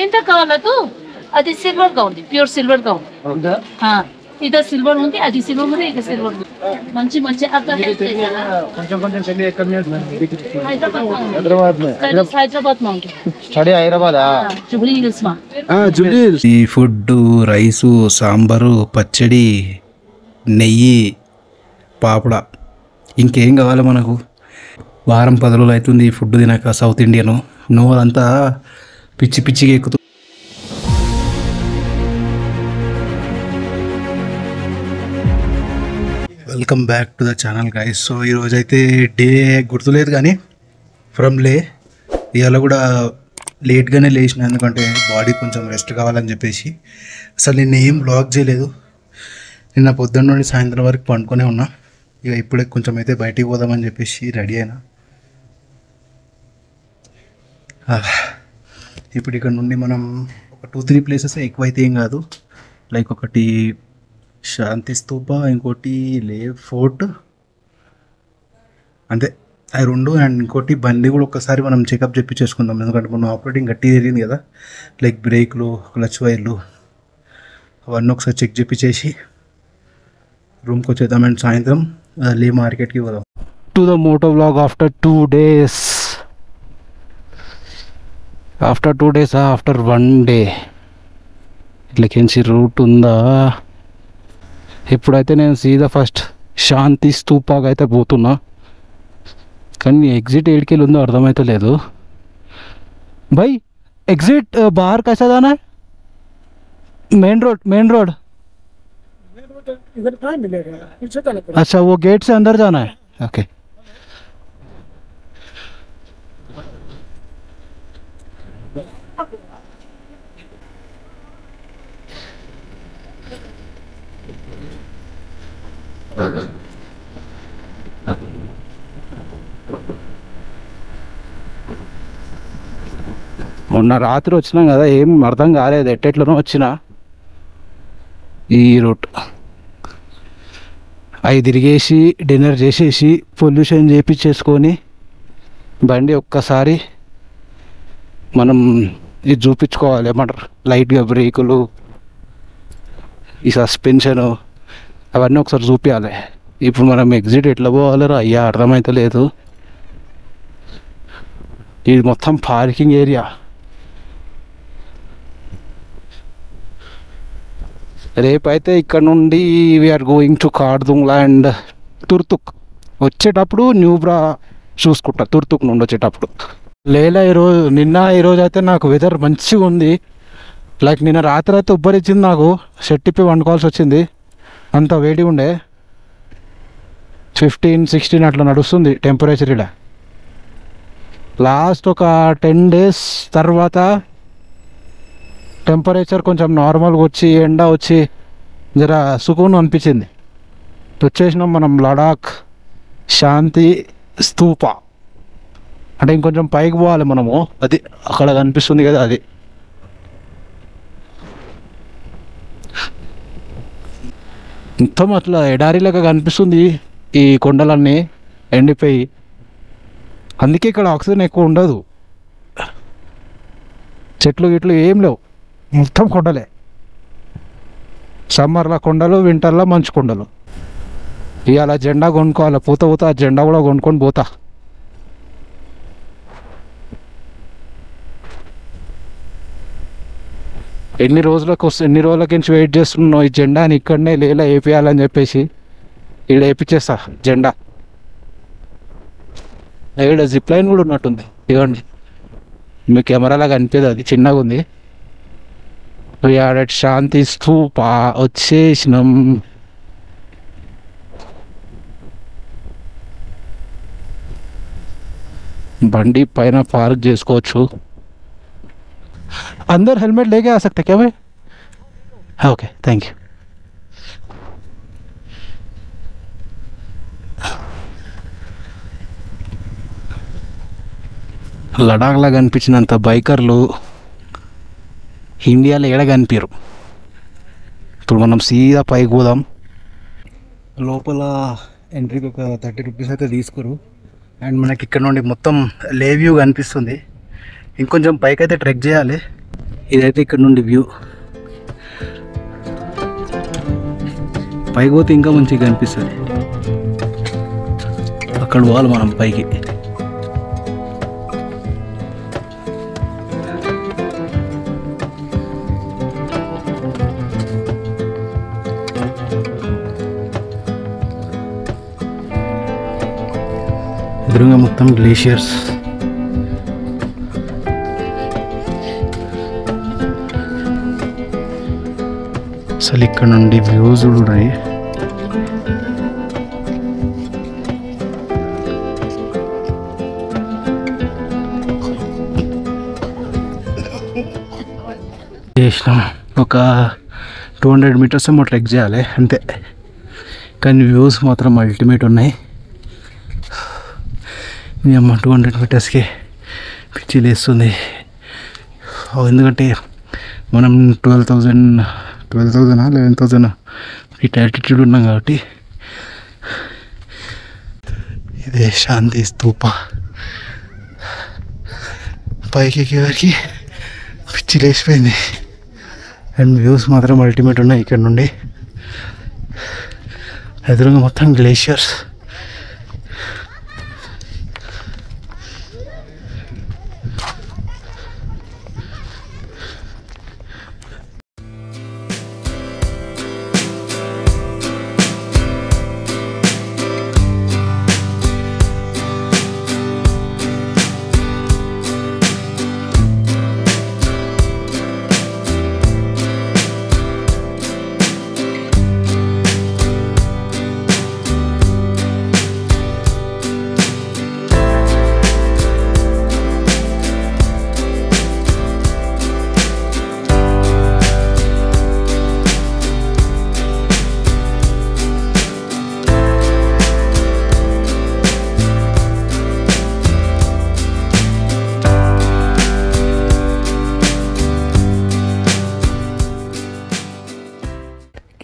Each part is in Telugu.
ఎంత కావాలా తూ అది సిల్వర్ గా ఉంది, ప్యూర్ సిల్వర్ గా ఉంది. ఇది సిల్వర్ ఉంది, అది సిల్వర్ ఉంది, ఇది సిల్వర్ ఉంది. మంచి మంచి ఈ ఫుడ్ రైసు, సాంబారు, పచ్చడి, నెయ్యి, పాపడ, ఇంకేం కావాలి మనకు? వారం 10 రోజులు అవుతుంది ఈ ఫుడ్ తినక. సౌత్ ఇండియను నోరంతా పిచ్చి పిచ్చిగా ఎక్కుతుంది. Welcome back to the channel guys. So ఈరోజు అయితే డే గుర్తులేదు కానీ ఫ్రమ్ ఇవాళ కూడా లేట్గానే లేచిన, ఎందుకంటే బాడీ కొంచెం రెస్ట్ కావాలని చెప్పేసి. అసలు నిన్న ఏం బ్లాగ్ చేయలేదు. నిన్న పొద్దున్న నుండి సాయంత్రం వరకు పండుకొనే ఉన్నా. ఇక ఇప్పుడే కొంచెం అయితే బయటికి పోదామని చెప్పేసి రెడీ అయినా. ఇప్పుడు ఇక్కడ నుండి మనం ఒక 2-3 ప్లేసెస్ ఎక్కువైతే ఏం కాదు. లైక్ ఒకటి శాంతి స్తూప, ఇంకోటి లే ఫోర్ట్, అంతే అవి 2. అండ్ ఇంకోటి బండి కూడా ఒక్కసారి మనం చెకప్ చేసుకుందాం, ఎందుకంటే మనం ఆపరేటింగ్ గట్టి జరిగింది కదా. లైక్ బ్రేక్లు, క్లచ్ వైర్లు అవన్నీ ఒకసారి చెక్ చేసి రూమ్కి వచ్చేద్దాం. అండ్ సాయంత్రం లే మార్కెట్కి పోదాం. To the moto vlog after 2 days. After 2 days, after 1 day ఇట్లకించి రూట్ ఉందా? ఇప్పుడైతే నేను సీదా ఫస్ట్ శాంతి స్తూపాగా అయితే పోతున్నా, కానీ ఎగ్జిట్ ఏడికి ఉందో అర్థమైతే లేదు. भाई एग्जिट बाहर कैसा जाना है? मेन रोड इधर कहाँ मिलेगा? अच्छा, वो गेट से अंदर जाना है. ओके. మొన్న రాత్రి వచ్చినాం కదా, ఏం అర్థం కాలేదు, ఎట్టెట్లనో వచ్చిన ఈ రూట్. అవి తిరిగేసి డిన్నర్ చేసేసి పొల్యూషన్ చేపించేసుకొని బండి ఒక్కసారి మనం ఇది చూపించుకోవాలి, ఏమంటారు, లైట్గా బ్రేకులు, ఈ సస్పెన్షను అవన్నీ ఒకసారి చూపించాలి. ఇప్పుడు మనం ఎగ్జిట్ ఎట్లా పోవాలరా అయ్యా అర్థమైతే లేదు. ఇది మొత్తం పార్కింగ్ ఏరియా. రేపైతే ఇక్కడ నుండి we are going to Khardungla and Turtuk. వచ్చేటప్పుడు న్యూబ్రా చూసుకుంటా, తుర్తుక్ నుండి వచ్చేటప్పుడు. లేలా ఈరోజు అయితే నాకు వెదర్ మంచిగా ఉంది. లైక్ నిన్న రాత్రి అయితే ఉబ్బరిచ్చింది, నాకు షర్ట్ ఇప్పి వండుకోవాల్సి వచ్చింది, అంత వేడి ఉండే. 15-16 అట్లా నడుస్తుంది టెంపరేచర్ ఇక్కడ. లాస్ట్ ఒక 10 days తర్వాత టెంపరేచర్ కొంచెం నార్మల్గా వచ్చి ఎండ వచ్చి జర సుకూన్ అనిపించింది. వచ్చేసినాం మనం లడాక్ శాంతి స్తూప. అంటే ఇంకొంచెం పైకి పోవాలి మనము, అది అక్కడ కనిపిస్తుంది కదా అది. మొత్తం అట్లా ఎడారిలాగా కనిపిస్తుంది ఈ కొండలన్నీ ఎండిపోయి. అందుకే ఇక్కడ ఆక్సిజన్ ఎక్కువ ఉండదు, చెట్లు గిట్లు ఏం లేవు, మొత్తం కొండలే. సమ్మర్లో కొండలు, వింటర్లో మంచు కొండలు. ఇవాళ జెండా కొనుక్కోవాలి, పూత ఆ జెండా కూడా కొనుక్కొని పోతా. ఎన్ని రోజులకి నుంచి వెయిట్ చేస్తున్నావు ఈ జెండాని ఇక్కడనే లేలా వేపియాలని చెప్పేసి ఇక్కడ వేపించేస్తా జెండా. ఇక్కడ జిప్ లైన్ కూడా ఉన్నట్టుంది, ఇవ్వండి మీ కెమెరాలా కనిపించదు, అది చిన్నగా ఉంది. వీఆర్ శాంతి స్తూప వచ్చేసినాం. బండి పైన పార్క్ చేసుకోవచ్చు. अंदर हेलमेट लेके आ सकते क्या भाई? Okay, thank you. లడాఖ్లా కనిపించినంత బైకర్లు ఇండియాలో ఎడ కనిపించరు. ఇప్పుడు మనం సీదా పైకి పోదాం. లోపల ఎంట్రీకి ఒక 30 రూపీస్ అయితే తీసుకోరు. అండ్ మనకి ఇక్కడ నుండి మొత్తం లే వ్యూ కనిపిస్తుంది. ఇంకొంచెం పైకి అయితే ట్రెక్ చేయాలి. ఇదైతే ఇక్కడ నుండి వ్యూ. పైకి పోతే ఇంకా మంచిగా కనిపిస్తుంది. అక్కడ పోవాలి మనం పైకి. ఎదురుగా మొత్తం గ్లేషియర్స్. అసలు ఇక్కడ నుండి వ్యూస్ ఉన్నాయి. చేసినాం ఒక 200 మీటర్స్ ఏమో ట్రెక్ చేయాలి అంతే, కానీ వ్యూస్ మాత్రం అల్టిమేట్ ఉన్నాయి. మేము 200 మీటర్స్కి పిచ్చి లేస్తుంది. ఎందుకంటే మనం 11,000 ఫీట్ ఆల్టిట్యూడ్ ఉన్నాం కాబట్టి. ఇదే శాంతి స్తూప. పైకి ఎక్కేవారికి పిచ్చి లేచిపోయింది. అండ్ వ్యూస్ మాత్రం అల్టిమేట్ ఉన్నాయి. ఇక్కడ నుండి ఎదురుగా మొత్తం గ్లేషియర్స్.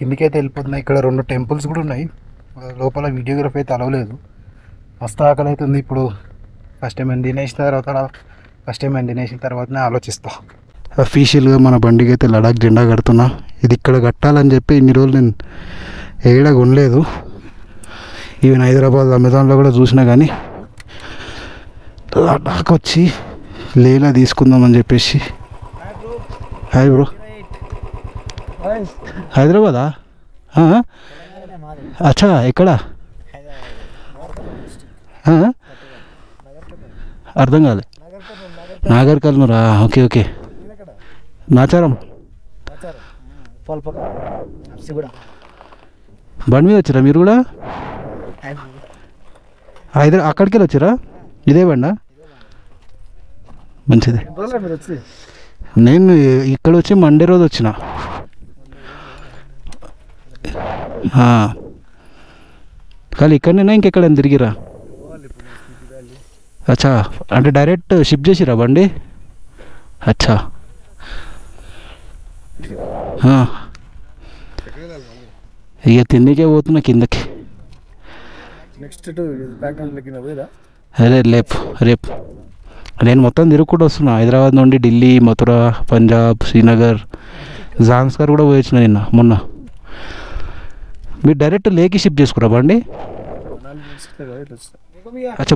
కిందికైతే వెళ్ళిపోతున్నాయి. ఇక్కడ 2 టెంపుల్స్ కూడా ఉన్నాయి. లోపల వీడియోగ్రఫీ అయితే అలవలేదు. మస్తు ఆకలి అవుతుంది. ఇప్పుడు ఫస్ట్ టైం నేను తినేసిన తర్వాతనే ఆలోచిస్తా. అఫీషియల్గా మన బండికి అయితే లడాక్ జెండా కడుతున్నా. ఇది ఇక్కడ కట్టాలని చెప్పి ఇన్ని రోజులు నేను ఏడా కొనలేదు. ఈవెన్ హైదరాబాద్ అమెజాన్లో కూడా చూసినా కానీ లడాక్ వచ్చి లేలా తీసుకుందామని చెప్పేసి. Hi bro. హైదరాబాదా? అచ్చా, ఎక్కడ? అర్థం కాలే. నాగర్ కర్నూరా? Okay okay. నాచారం బండి మీద వచ్చారా మీరు కూడా? అక్కడికి వెళ్ళి వచ్చారా? ఇదే బండా? మంచిది. నేను ఇక్కడ వచ్చి మండే రోజు వచ్చిన. కానీ ఇక్కడనేనా ఇంకెక్కడైనా తిరిగిరా? అచ్చా, అంటే డైరెక్ట్ షిఫ్ట్ చేసిరా బండి? అచ్చా. ఇక తిండికే పోతున్నా కిందకి. అదే రేపు నేను మొత్తం తిరుగుకుంటూ వస్తున్నా. హైదరాబాద్ నుండి ఢిల్లీ, మథుర, పంజాబ్, శ్రీనగర్, జాన్స్కర్ కూడా పోయొచ్చిన నిన్న మొన్న. మీరు డైరెక్ట్ లేకి షిఫ్ట్ చేసుకురా బండి? అచ్చా,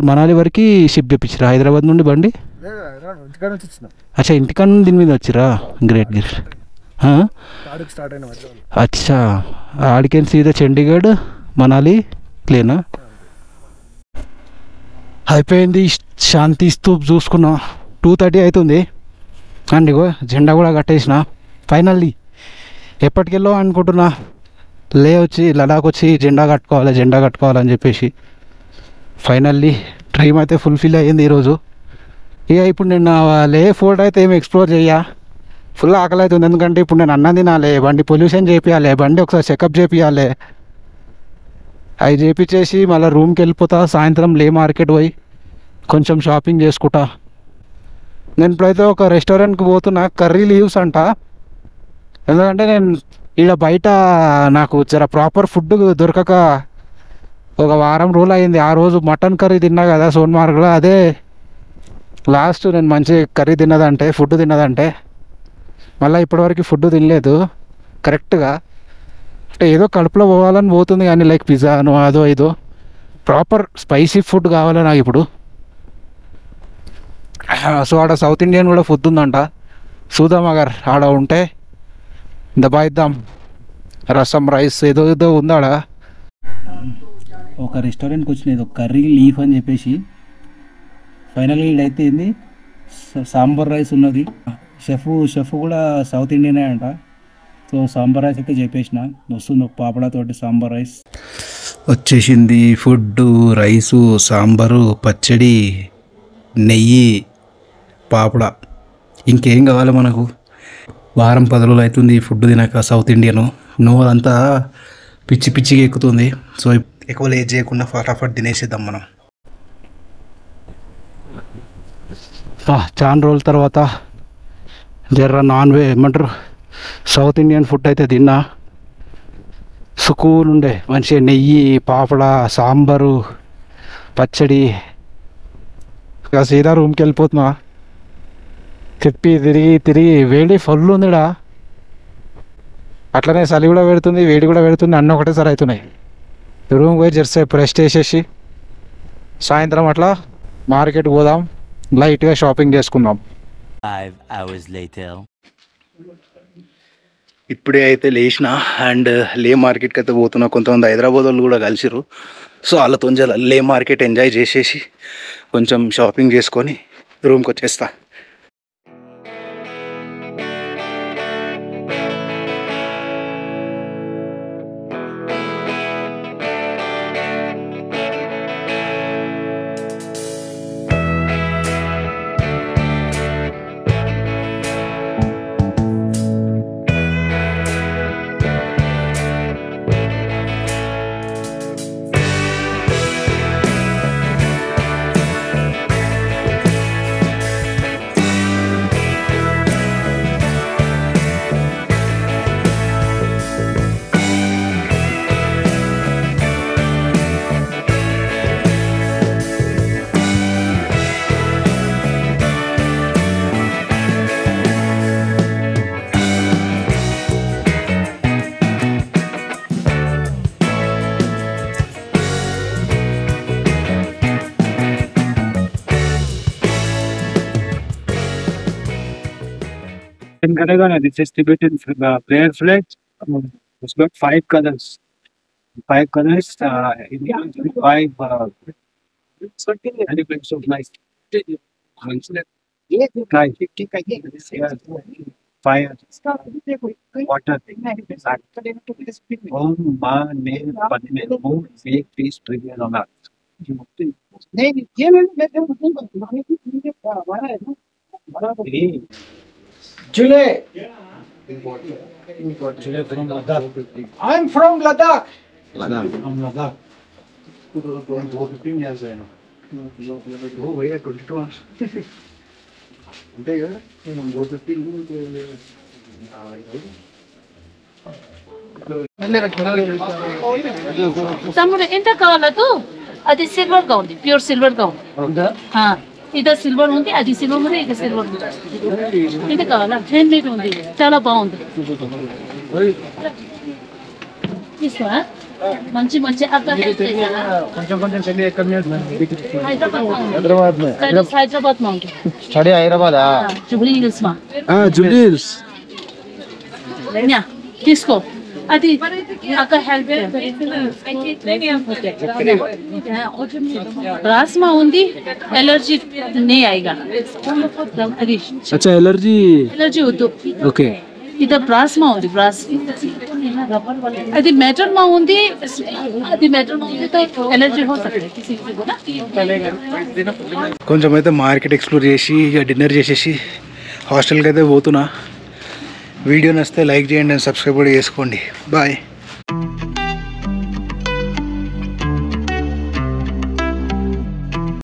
మనాలి వరకు షిఫ్ట్ చేయించిరా హైదరాబాద్ నుండి బండి? అచ్చా, ఇంటికాడ నుండి దీని మీద వచ్చిరా? గ్రేట్. అచ్చా, ఆడికి సీదా చండీగఢ్, మనాలి క్లేనా? అయిపోయింది. శాంతి స్తూప్ చూసుకున్నా. 2:30 అవుతుంది. అండ్ ఇగో జెండా కూడా కట్టేసిన ఫైనల్లీ. ఎప్పటికెళ్ళో అనుకుంటున్నా వచ్చి లడాక్ వచ్చి జెండా కట్టుకోవాలని చెప్పేసి. ఫైనల్లీ డ్రీమ్ అయితే ఫుల్ఫిల్ అయ్యింది ఈరోజు. ఇక ఇప్పుడు నేను ఫోర్ట్ అయితే ఏమి ఎక్స్ప్లోర్ చెయ్యా. ఫుల్ ఆకలి అవుతుంది. ఎందుకంటే ఇప్పుడు నేను అన్నం తినాలి, బండి పొల్యూషన్ చేపియాలి, బండి ఒకసారి చెకప్ చేపియాలి. అవి చేపించేసి మళ్ళీ రూమ్కి వెళ్ళిపోతా. సాయంత్రం మార్కెట్ పోయి కొంచెం షాపింగ్ చేసుకుంటా. నేను ఇప్పుడైతే ఒక రెస్టారెంట్కి పోతున్నా. కర్రీ లీవ్స్ అంట. ఎందుకంటే నేను ఇక్కడ బయట నాకు జర ప్రాపర్ ఫుడ్ దొరకక ఒక వారం రోజులు అయింది. ఆ రోజు మటన్ కర్రీ తిన్నా కదా సోన్మార్గ్లో, అదే లాస్ట్ నేను మంచి కర్రీ తిన్నదంటే ఫుడ్ తిన్నదంటే మళ్ళీ ఇప్పటివరకు ఫుడ్ తినలేదు కరెక్ట్గా. అంటే ఏదో కడుపులో పోవాలని పోతుంది కానీ లైక్ పిజ్జాను అదో ఇదో ప్రాపర్ స్పైసీ ఫుడ్ కావాలి నాకు ఇప్పుడు. సో ఆడ సౌత్ ఇండియన్ కూడా ఫుడ్ ఉందంట, చూద్దాం అగర్ ఆడ ఉంటే దబాయిద్దాం. రసం రైస్ ఏదో ఏదో ఉందాడ. ఒక రెస్టారెంట్కి వచ్చిన ఏదో కర్రీ లీఫ్ అని చెప్పేసి ఫైనల్గా ఇదైతే ఏంది సాంబార్ రైస్ ఉన్నది. షెఫ్ కూడా సౌత్ ఇండియనే అంట. సో సాంబార్ రైస్ అయితే చెప్పేసిన వస్తుంది, ఒక పాపడాతోటి సాంబార్ రైస్ వచ్చేసింది. ఫుడ్ రైసు సాంబారు పచ్చడి నెయ్యి పాపడ ఇంకేం కావాలి మనకు. వారం 10 రోజులు అవుతుంది ఫుడ్ తినక సౌత్ ఇండియను. నోరంతా పిచ్చి పిచ్చిగా ఎక్కుతుంది. సో ఎక్కువ లేట్ చేయకుండా ఫటాఫట్ తినేసేద్దాం మనం. చాలా రోజుల తర్వాత జర్ర నాన్ వెజ్ ఏమంటారు సౌత్ ఇండియన్ ఫుడ్ అయితే తిన్నా. సుకూన్ ఉండే మంచిగా నెయ్యి పాపడ సాంబారు పచ్చడి. ఇక సీదా రూమ్కి వెళ్ళిపోతున్నా. తిప్పి తిరిగి వేడి ఫుల్ ఉందిడా. అట్లనే చలి కూడా పెడుతుంది వేడి కూడా పెడుతుంది, అన్నీ ఒకటేసారి అవుతున్నాయి. రూమ్ పోయి జెర్సేపు రెస్ట్ వేసేసి సాయంత్రం అట్లా మార్కెట్కి పోదాం, లైట్గా షాపింగ్ చేసుకుందాం. 5 hours later. ఇప్పుడే అయితే లేచిన అండ్ లే మార్కెట్కి అయితే పోతున్నా. కొంతమంది హైదరాబాద్ వాళ్ళు కూడా కలిసిరు. సో వాళ్ళతో లే మార్కెట్ ఎంజాయ్ చేసేసి కొంచెం షాపింగ్ చేసుకొని రూమ్కి వచ్చేస్తా. This is Tibetan prayer flag. It's got 5 colors. 5 colors. Five. Elements of life. Fire. Water. Om Mane Padme Om. Make peace prevail on earth. Julie. Julie from Ladakh. I'm from Ladakh. From Ladakh. 15 years ago. Oh, wait, 22 hours. తమ్ముడు ఎంత కావాలదు? అది సిల్వర్ గా ఉంది, ప్యూర్ సిల్వర్ గా ఉంది. ఇది సిల్వర్ ఉంది, అది సిల్వర్ ఉంది, ఇది సిల్వర్ ఉంది. ఇది కావాలా? హ్యాండ్ మేడ్ ఉంది, చాలా బాగుంది. తీసుకో. మంచి మంచి హైదరాబాద్ మా ఉంటుంది. స్టడీ హైదరాబాద్ జూబ్లీ హిల్స్ మా. జూబ్లీ హిల్స్ తీసుకో. అది అక్కడ హెల్ప్ రాస్మా ఉంది, ఎలర్జీ నే ఆయేగా. అది అచ్చా ఎలర్జీ వద్దు. ఓకే. ఇది బ్రాస్మా ఉంది, బ్రాస్. అది మెటల్ మా ఉంది, అది మెటల్ మా ఉంది తో ఎలర్జీ హో సక్తే. కొంచెం అయితే మార్కెట్ ఎక్స్ప్లోర్ చేసి ఇక డిన్నర్ చేసేసి హాస్టల్కి అయితే పోతున్నా. వీడియో నచ్చితే లైక్ చేయండి అండ్ సబ్స్క్రైబ్ కూడా చేసుకోండి. బాయ్.